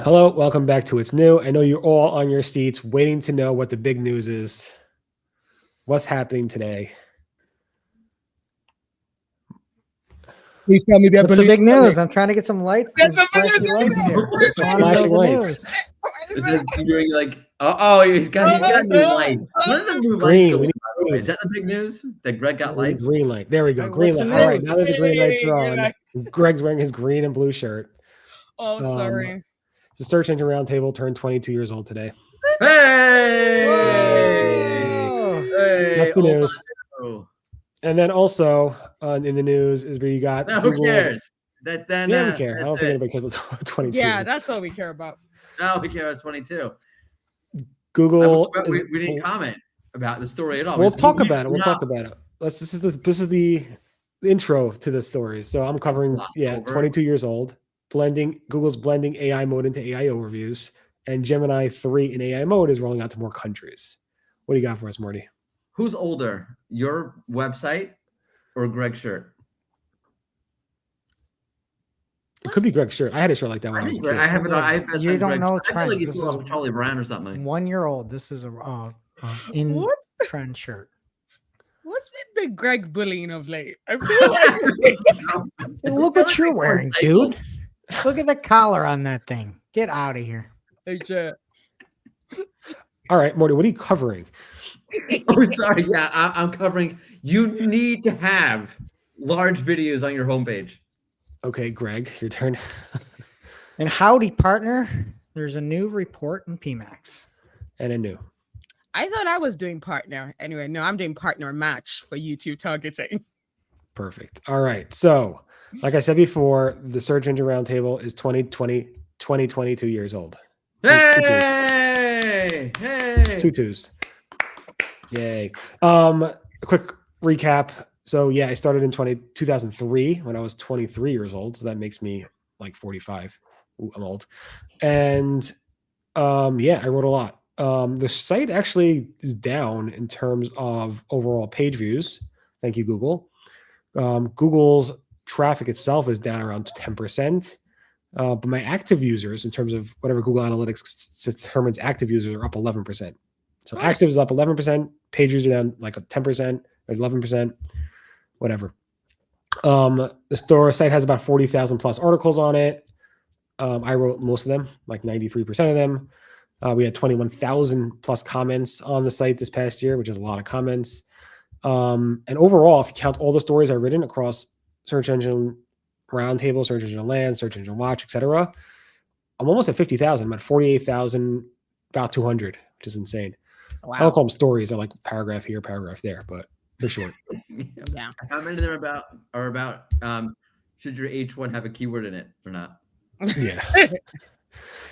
Hello, welcome back to It's New. I know you're all on your seats waiting to know what the big news is. What's happening today? Please tell me that. What's the big news? I'm trying to get some lights. Flashing lights here. Flashing lights. Is it doing like? Oh, he's got new light. When did the new lights go? Is that the big news? That Greg got lights? Green light. There we go. Green light. All right. Now that the green lights are on, Greg's wearing his green and blue shirt. Oh, sorry. The Search Engine Roundtable turned 22 years old today. Hey! That's the news. And then also in the news is where you got. Now, who cares? We care. I don't think anybody cares about 22. Yeah, that's all we care about. No, we care about 22. Google. We didn't comment about the story at all. We'll talk about it. We'll talk about it. This is the intro to the story. So I'm covering 22 years old. Google's blending AI mode into AI overviews, and Gemini 3 in AI mode is rolling out to more countries. What do you got for us, Morty? Who's older, your website or Greg's shirt? It could be Greg's shirt. I had a shirt like that when I was a kid. I have it. You don't know trends. I feel like this it's Charlie Brown or something. 1 year old. This is a trend shirt. What's with the Greg bullying of late? I feel like Look what you're wearing, dude. Look at the collar on that thing. Get out of here. Hey, Jet. All right, Morty, what are you covering? Oh, sorry. Yeah, I'm covering. You need to have large videos on your homepage. Okay, Greg, your turn. And howdy, partner. There's a new report in PMax. And a new. I thought I was doing partner. Anyway, no, I'm doing partner match for YouTube targeting. Perfect. All right. So, like I said before, the Search Engine Roundtable is 22 years old. Hey! Hey! 2 twos. Yay. A quick recap. So, yeah, I started in 2003 when I was 23 years old. So that makes me like 45. Ooh, I'm old. And I wrote a lot. The site actually is down in terms of overall page views. Thank you, Google. Google's traffic itself is down around 10%. But my active users, in terms of whatever Google Analytics determines active users, are up 11%. So active is up 11%. Page views are down like 10% or 11%, whatever. The site has about 40,000 plus articles on it. I wrote most of them, like 93% of them. We had 21,000 plus comments on the site this past year, which is a lot of comments. And overall, if you count all the stories I've written across Search Engine Roundtable, Search Engine Land, Search Engine Watch, etc., I'm almost at 50,000. I'm at 48,000, about 200, which is insane. Wow. I don't call them stories. They're like paragraph here, paragraph there, but they're short. Yeah. How many of them are about should your H1 have a keyword in it or not? Yeah.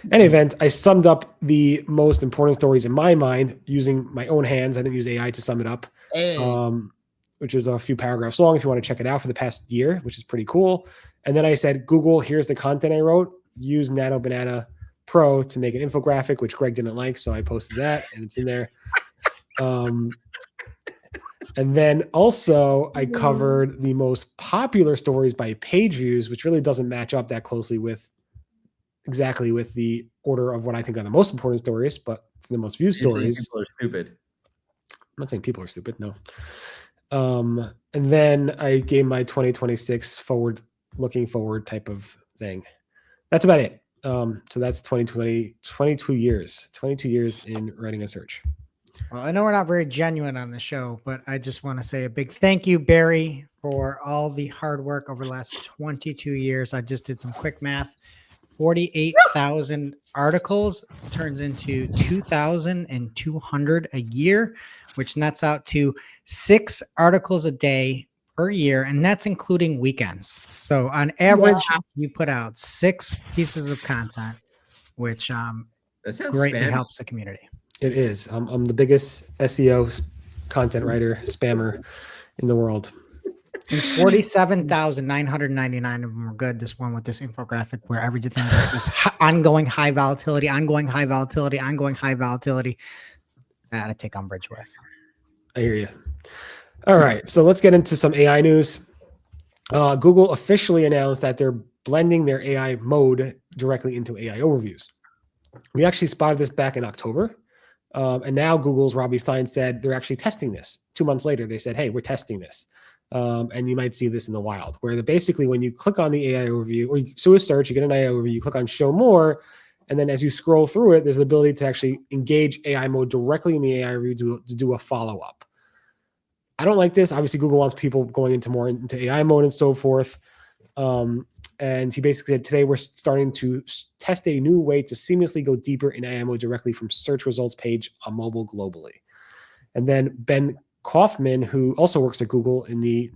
In any event, I summed up the most important stories in my mind using my own hands. I didn't use AI to sum it up, which is a few paragraphs long if you want to check it out for the past year, which is pretty cool. And then I said, Google, here's the content I wrote. Use Nano Banana Pro to make an infographic, which Greg didn't like, so I posted that, and it's in there. And then also I covered the most popular stories by page views, which really doesn't match up that closely with the order of what I think are the most important stories, but the most viewed stories. People are stupid. I'm not saying people are stupid, no. And then I gave my 2026 looking forward type of thing. That's about it. So that's 2020, 22 years in writing a search. Well, I know we're not very genuine on the show, but I just want to say a big thank you, Barry, for all the hard work over the last 22 years. I just did some quick math. 48,000 articles turns into 2,200 a year, which nets out to 6 articles a day per year, and that's including weekends. So on average, you put out 6 pieces of content, which greatly helps the community. It is. I'm the biggest SEO content writer, spammer in the world. And 47,999 of them were good. This one with this infographic where everything is ongoing high volatility, ongoing high volatility, ongoing high volatility. That I take umbrage with. I hear you. All right. So let's get into some AI news. Google officially announced that they're blending their AI mode directly into AI overviews. We actually spotted this back in October. And now Google's Robbie Stein said they're actually testing this. 2 months later, they said, hey, we're testing this. And you might see this in the wild, where basically when you click on the AI overview, or you do a search, you get an AI overview, you click on show more, and then as you scroll through it, there's the ability to actually engage AI mode directly in the AI review to do a follow-up. I don't like this. Obviously, Google wants people going into AI mode and so forth. And he basically said, today we're starting to test a new way to seamlessly go deeper in AI mode directly from search results page on mobile globally. And then Ben Kaufman, who also works at Google in the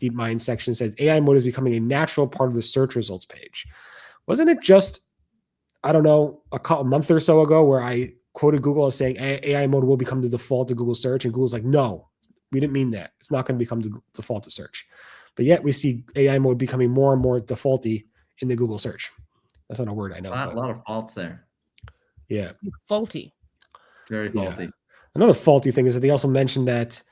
DeepMind section, says AI mode is becoming a natural part of the search results page. Wasn't it just, I don't know, a month or so ago where I quoted Google as saying AI mode will become the default to Google search, and Google's like, no, we didn't mean that. It's not going to become the default to search. But yet we see AI mode becoming more and more defaulty in the Google search. That's not a word I know. A lot of faults there. Yeah. Faulty. Very faulty. Yeah. Another faulty thing is that they also mentioned that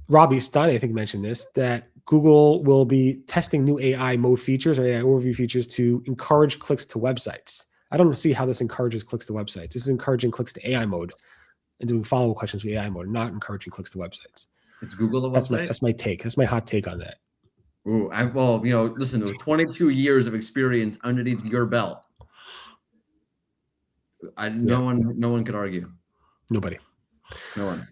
Robbie Stein, I think, mentioned this, that Google will be testing new AI mode features or AI overview features to encourage clicks to websites. I don't see how this encourages clicks to websites. This is encouraging clicks to AI mode and doing follow-up questions with AI mode, not encouraging clicks to websites. It's Google a website? That's my take. That's my hot take on that. Ooh, well, listen, with 22 years of experience underneath your belt, no one could argue. Nobody. No one.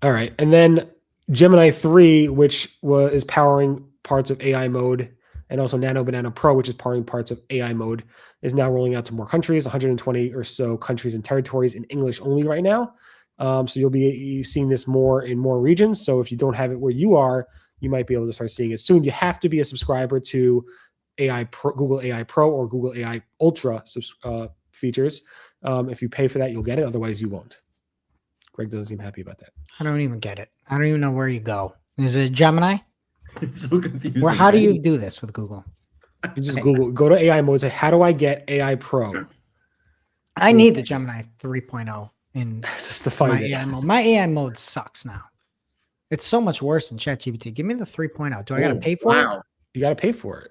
All right. And then Gemini 3, which is powering parts of AI mode, and also Nano Banana Pro, which is powering parts of AI mode, is now rolling out to more countries, 120 or so countries and territories in English only right now. So you'll be seeing this more in more regions. So if you don't have it where you are, you might be able to start seeing it soon. You have to be a subscriber to Google AI Pro or Google AI Ultra features. If you pay for that, you'll get it. Otherwise, you won't. Greg doesn't seem happy about that. I don't even get it. I don't even know where you go. Is it Gemini? It's so confusing. How do you do this with Google? You just go to AI mode, say, how do I get AI Pro? I need the Gemini 3.0 in just to find my it. AI mode. My AI mode sucks now. It's so much worse than ChatGPT. Give me the 3.0. Do I got to pay for it? You got to pay for it.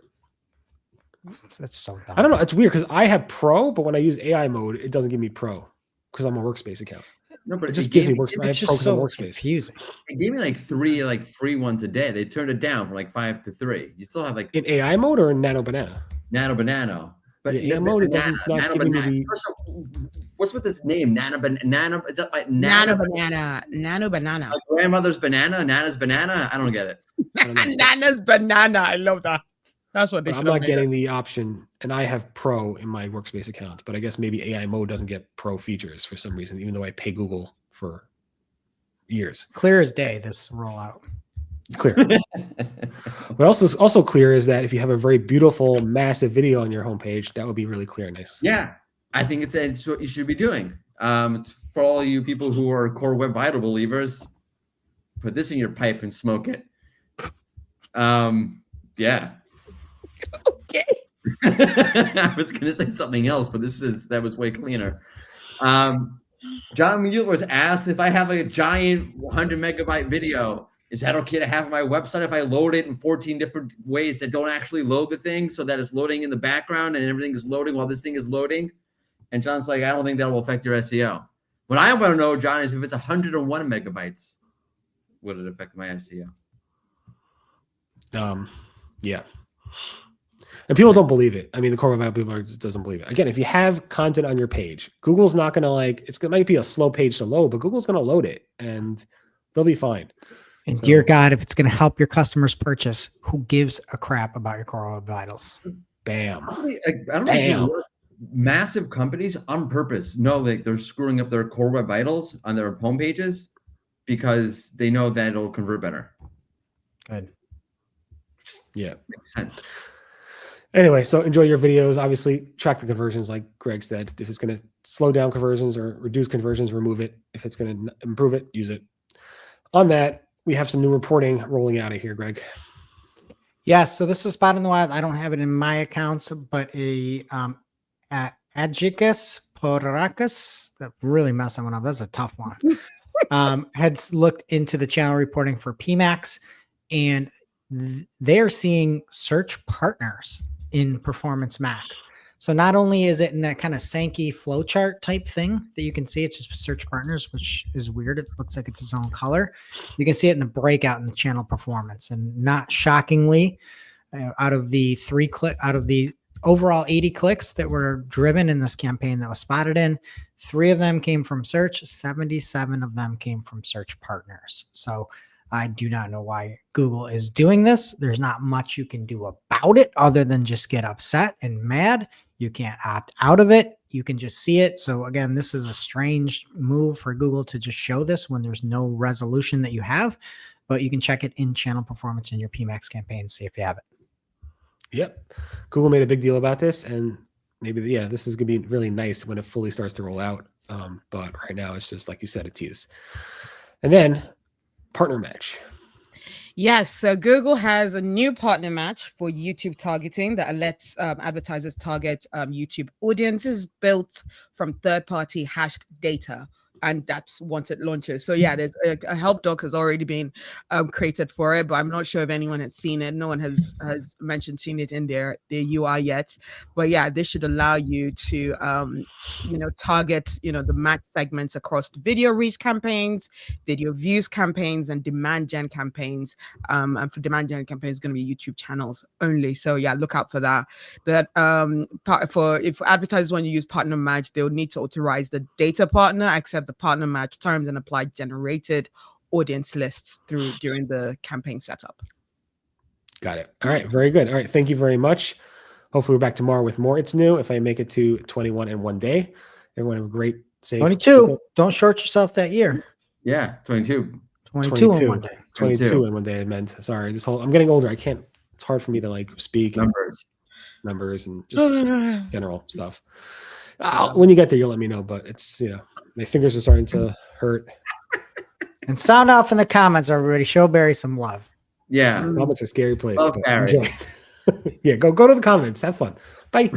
That's so dumb. I don't know. It's weird because I have Pro, but when I use AI mode, it doesn't give me Pro because I'm a workspace account. No, but it just gives me workspace. I have It's Pro just because I'm so workspace. confusing. They gave me like 3 free ones a day. They turned it down from 5 to 3. You still have in AI mode or in Nano Banana? Nano Banana. But in AI mode, it's not giving me the. What's with this name? Nano Banana? Is that like Nano banana? Nano banana. My grandmother's banana? Nana's banana? I don't get it. Nana's banana. I love that. That's what they should. I'm not getting the option, and I have Pro in my workspace account, but I guess maybe AI mode doesn't get Pro features for some reason, even though I pay Google for years. Clear as day, this rollout. Clear. What else is also clear is that if you have a very beautiful, massive video on your homepage, that would be really clear and nice. Yeah, I think it's what you should be doing. For all you people who are core Web Vital believers, put this in your pipe and smoke it. Yeah. Okay. I was gonna say something else, but that was way cleaner. John Mueller was asked if I have a giant 100 megabyte video, is that okay to have on my website if I load it in 14 different ways that don't actually load the thing, so that it's loading in the background and everything is loading while this thing is loading? And John's like, I don't think that will affect your SEO. What I want to know, John, is if it's 101 megabytes, would it affect my SEO? Yeah. And people don't believe it. I mean, the core of people just doesn't believe it. Again, if you have content on your page, Google's not going to it might be a slow page to load, but Google's going to load it and they'll be fine. And dear God, if it's going to help your customers purchase, who gives a crap about your core Web Vitals? Bam. I don't know. Massive companies on purpose know that they're screwing up their core Web Vitals on their home pages because they know that it'll convert better. Good. Yeah. Makes sense. Anyway, so enjoy your videos. Obviously, track the conversions like Greg said. If it's going to slow down conversions or reduce conversions, remove it. If it's going to improve it, use it. On that, we have some new reporting rolling out of here, Greg. Yes, so this is Spot in the Wild. I don't have it in my accounts, but Adegbola Poracus, that really messed that one up. That's a tough one. Had looked into the channel reporting for PMax, and they are seeing search partners in Performance Max. So not only is it in that kind of Sankey flowchart type thing that you can see, it's just search partners, which is weird. It looks like it's its own color. You can see it in the breakout in the channel performance, and not shockingly, out of the overall 80 clicks that were driven in this campaign that was spotted in, 3 of them came from search, 77 of them came from search partners. So I do not know why Google is doing this. There's not much you can do about it other than just get upset and mad. You can't opt out of it. You can just see it. So again, this is a strange move for Google to just show this when there's no resolution that you have, but you can check it in channel performance in your PMax campaign and see if you have it. Yep. Google made a big deal about this, and maybe, yeah, this is going to be really nice when it fully starts to roll out. But right now it's just, like you said, a tease. And then partner match. Yes, so Google has a new partner match for YouTube targeting that lets advertisers target YouTube audiences built from third-party hashed data. And that's once it launches. So yeah, there's a help doc has already been created for it, but I'm not sure if anyone has seen it. No one has mentioned seeing it in their UI yet. But yeah, this should allow you to target the match segments across video reach campaigns, video views campaigns, and demand gen campaigns. And for demand gen campaigns, it's going to be YouTube channels only. So yeah, look out for that. But if advertisers want to use partner match, they'll need to authorize the data partner, accept the partner match terms, and apply generated audience lists during the campaign setup. Got it. All right. Very good. All right. Thank you very much. Hopefully we're back tomorrow with more It's New. If I make it to 21 in one day, everyone have a great, safe 22. Don't short yourself that year. Yeah, 22. 22 in one day. 22 in one day. I meant, sorry. I'm getting older. It's hard for me to speak numbers and just general stuff. When you get there, you'll let me know, but it's, my fingers are starting to hurt. And sound off in the comments, everybody. Show Barry some love. Yeah. Comments are a scary place. Love Barry. Yeah, go to the comments. Have fun. Bye.